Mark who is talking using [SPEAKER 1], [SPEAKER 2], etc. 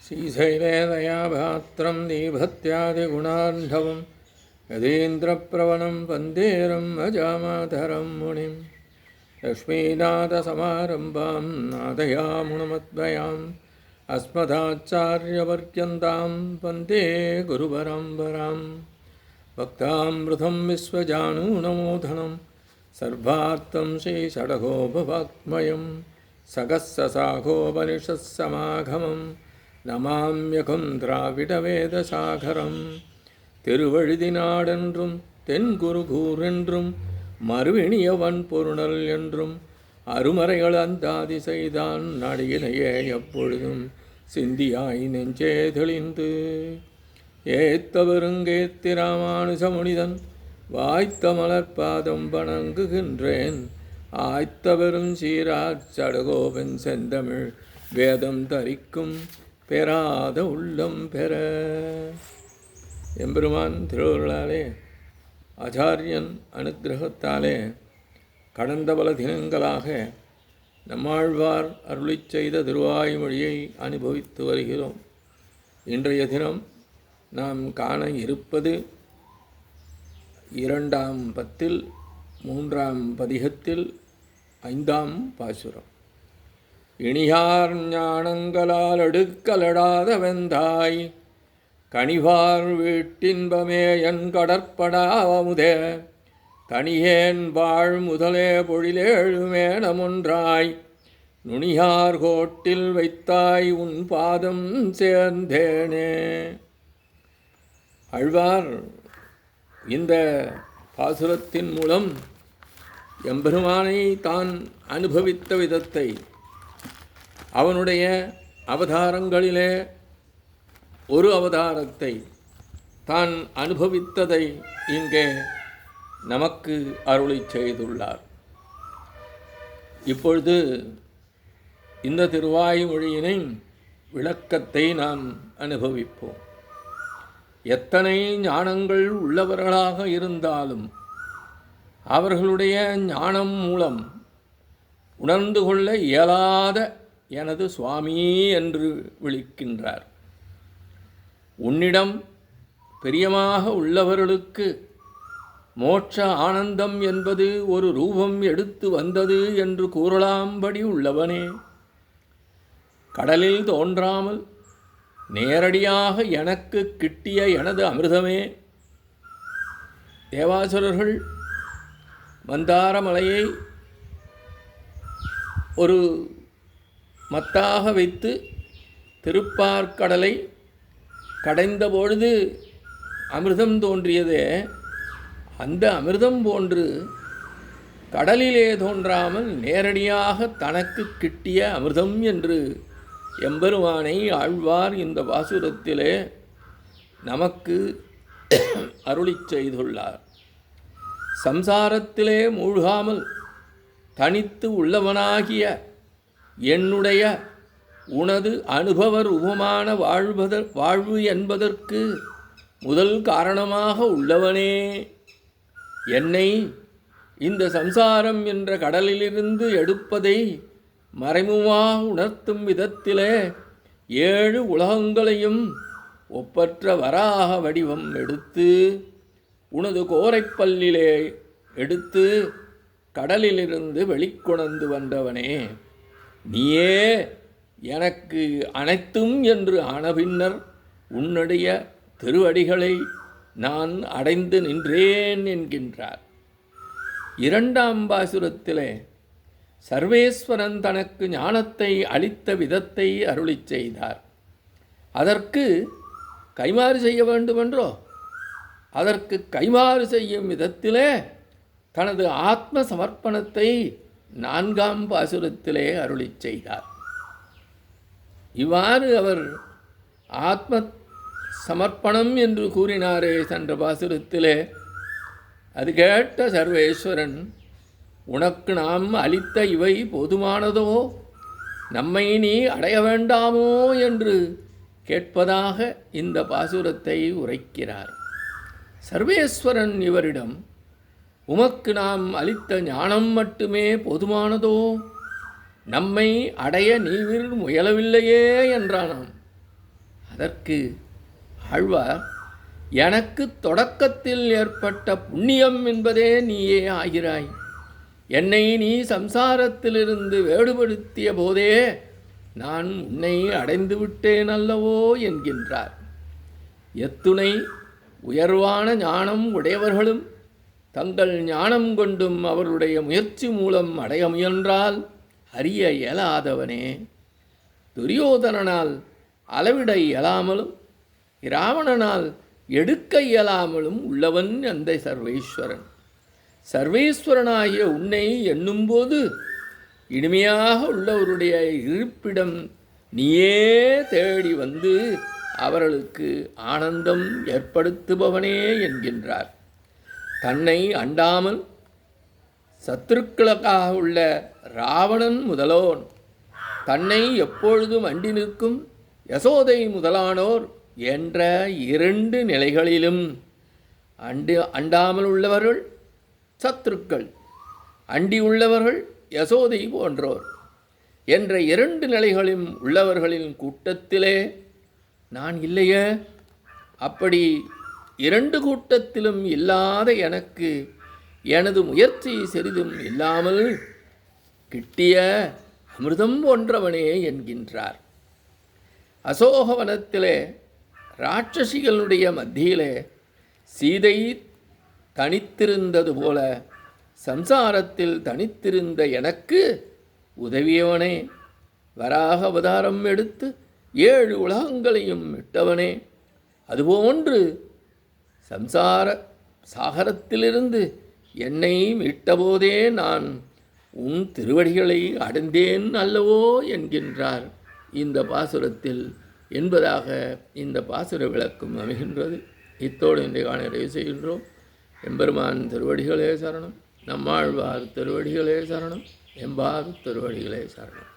[SPEAKER 1] श्रीशैलेदयाभात्रं दीभत्यादिगुणार्णवं यतीन्द्रप्रवणं वन्देरं अजामातरं मुनिं लक्ष्मीनाथसमारम्भां नादयामुनमद्वयाम् अस्मदाचार्यपर्यन्तां वन्दे गुरुपरम्परां भक्तामृतं विश्वजानूनमोधनं सर्वार्थं श्रीषडगोपवाङ्मयं सकस्ससाघोपनिषत्समागमं नमाम्यहं திராவிடவேதசாகரம். திருவழுதினாடென்றும் தென்குருகூர் என்றும் மறுவினியவன் பொருணல் என்றும் அருமறைகள் அந்தாதி செய்தான் நடிகினையே எப்பொழுதும் சிந்தியாய் நெஞ்சே தெளிந்து ஏத்தவருங்கேத்தி ராமானுஜமுனிதன் வாய்த்த மலர்பாதம் வணங்குகின்றேன். ஆய்த்த பெரும் சீரார் சடகோபன் செந்தமிழ் வேதம் தரிக்கும் பெறாத உள்ளம் பெற. எம்பெருமான் திருவருளாலே ஆச்சாரியன் அனுக்கிரகத்தாலே கடந்த பல தினங்களாக நம்மாழ்வார் அருளிச் செய்த திருவாய்மொழியை அனுபவித்து வருகிறோம். இன்றைய தினம் நாம் காண இருப்பது 2ஆம் பத்தில் 3ஆம் பதிகத்தில் 5ஆம் பாசுரம். இனியார் ஞானங்களால் அடுக்கலடாத வெந்தாய் கனிவார் வீட்டின்பமே என் கடற்படாவமுதே தனியேன் வாழ் முதலே பொழிலேழுமேனமொன்றாய் நுனியார் கோட்டில் வைத்தாய் உன் பாதம் சேர்ந்தேனே. ஆழ்வார் இந்த பாசுரத்தின் மூலம் எம்பெருமானை தான் அனுபவித்த விதத்தை, அவனுடைய அவதாரங்களிலே ஒரு அவதாரத்தை தான் அனுபவித்ததை இங்கே நமக்கு அருளிச் செய்துள்ளார். இப்பொழுது இந்த திருவாய்மொழியினை விளக்கத்தை நாம் அனுபவிப்போம். எத்தனை ஞானங்கள் உள்ளவர்களாக இருந்தாலும் அவர்களுடைய ஞானம் மூலம் உணர்ந்து கொள்ள இயலாத எனது சுவாமி என்று விழிக்கின்றார். உன்னிடம் பிரியமாக உள்ளவர்களுக்கு மோட்ச ஆனந்தம் என்பது ஒரு ரூபம் எடுத்து வந்தது என்று கூறலாம்படி உள்ளவனே, கடலில் தோன்றாமல் நேரடியாக எனக்கு கிட்டிய எனது அமிர்தமே. தேவாசுரர்கள் மந்தாரமலையை ஒரு மத்தாக வைத்து திருப்பார்கடலை கடைந்த பொழுது அமிர்தம் தோன்றியதே, அந்த அமிர்தம் போன்று கடலிலே தோன்றாமல் நேரடியாக தனக்கு கிட்டிய அமிர்தம் என்று எம்பெருமானை ஆழ்வார் இந்த பாசுரத்திலே நமக்கு அருளிச் செய்துள்ளார். சம்சாரத்திலே மூழ்காமல் தனித்து உள்ளவனாகிய என்னுடைய உனது அனுபவ ரூபமான வாழ்வு என்பதற்கு முதல் காரணமாக உள்ளவனே, என்னை இந்த சம்சாரம் என்ற கடலிலிருந்து எடுப்பதை மறைமுகமாக உணர்த்தும் விதத்திலே 7 உலகங்களையும் ஒப்பற்ற வராக வடிவம் எடுத்து உனது கோரைப்பல்லிலே எடுத்து கடலிலிருந்து வெளிக்கொணர்ந்து வந்தவனே, நீயே எனக்கு அனைத்தும் என்று ஆன பின்னர் உன்னுடைய திருவடிகளை நான் அடைந்து நின்றேன் என்கின்றார். 2ஆம் பாசுரத்திலே சர்வேஸ்வரன் தனக்கு ஞானத்தை அளித்த விதத்தை அருளிச் செய்தார். அதற்கு கைமாறு செய்ய வேண்டுமென்றோ, அதற்கு கைமாறு செய்யும் விதத்திலே தனது ஆத்ம சமர்ப்பணத்தை 4ஆம் பாசுரத்திலே அருளிச் செய்தார். இவ்வாறு அவர் ஆத்ம சமர்ப்பணம் என்று கூறினாரே சென்ற பாசுரத்திலே, அது கேட்ட சர்வேஸ்வரன், உனக்கு நாம் அளித்த இவை போதுமானதோ, நம்மை நீ அடைய வேண்டாமோ என்று கேட்பதாக இந்த பாசுரத்தை உரைக்கிறார். சர்வேஸ்வரன் இவரிடம், உமக்கு நாம் அளித்த ஞானம் மட்டுமே போதுமானதோ, நம்மை அடைய நீவிர் முயலவில்லையே என்றானாம். அதற்கு ஆழ்வார், எனக்கு தொடக்கத்தில் ஏற்பட்ட புண்ணியம் என்பதே நீயே ஆகிறாய். என்னை நீ சம்சாரத்திலிருந்து வேறுபடுத்திய போதே நான் உன்னை அடைந்து விட்டேன் அல்லவோ என்கின்றார். எத்துணை உயர்வான ஞானம் உடையவர்களும் தங்கள் ஞானம் கொண்டும் அவருடைய முயற்சி மூலம் அடைய முயன்றால் அறிய இயலாதவனே, துரியோதனனால் அளவிட இயலாமலும் இராவணனால் எடுக்க இயலாமலும் உள்ளவன் அந்த சர்வேஸ்வரன். சர்வேஸ்வரனாகிய உன்னை எண்ணும்போது இனிமையாக உள்ளவருடைய இருப்பிடம் நீயே தேடி வந்து அவர்களுக்கு ஆனந்தம் ஏற்படுத்துபவனே என்கின்றார். தன்னை அண்டாமல் சத்துருக்களுக்காக உள்ள ராவணன் முதலோன், தன்னை எப்பொழுதும் அண்டி நிற்கும் யசோதை முதலானோர் என்ற இரண்டு நிலைகளிலும் அண்டாமல் உள்ளவர்கள் சத்துருக்கள், அண்டி உள்ளவர்கள் யசோதை போன்றோர் என்ற இரண்டு நிலைகளும் உள்ளவர்களின் கூட்டத்திலே நான் இல்லையே. அப்படி இரண்டு கூட்டத்திலும் இல்லாத எனக்கு எனது முயற்சி சிறிதும் இல்லாமல் கிட்டிய அமிர்தம் போன்றவனே என்கின்றார். அசோகவனத்திலே ராட்சசிகளுடைய மத்தியிலே சீதை தனித்திருந்தது போல சம்சாரத்தில் தனித்திருந்த எனக்கு உதவியவனே, வராக அவதாரம் எடுத்து 7 உலகங்களையும் விட்டவனே, அதுபோன்று சம்சார சாகரத்திலிருந்து என்னை மீட்டபோதே நான் உன் திருவடிகளை அடைந்தேன் அல்லவோ என்கின்றார் இந்த பாசுரத்தில் என்பதாக இந்த பாசுர விளக்கம் அமைகின்றது. இத்தோடு இன்றைய காண நிறைவு செய்கின்றோம். எம்பெருமான் திருவடிகளே சரணம். நம்மாழ்வார் திருவடிகளே சரணம். எம்பார் திருவடிகளே சரணம்.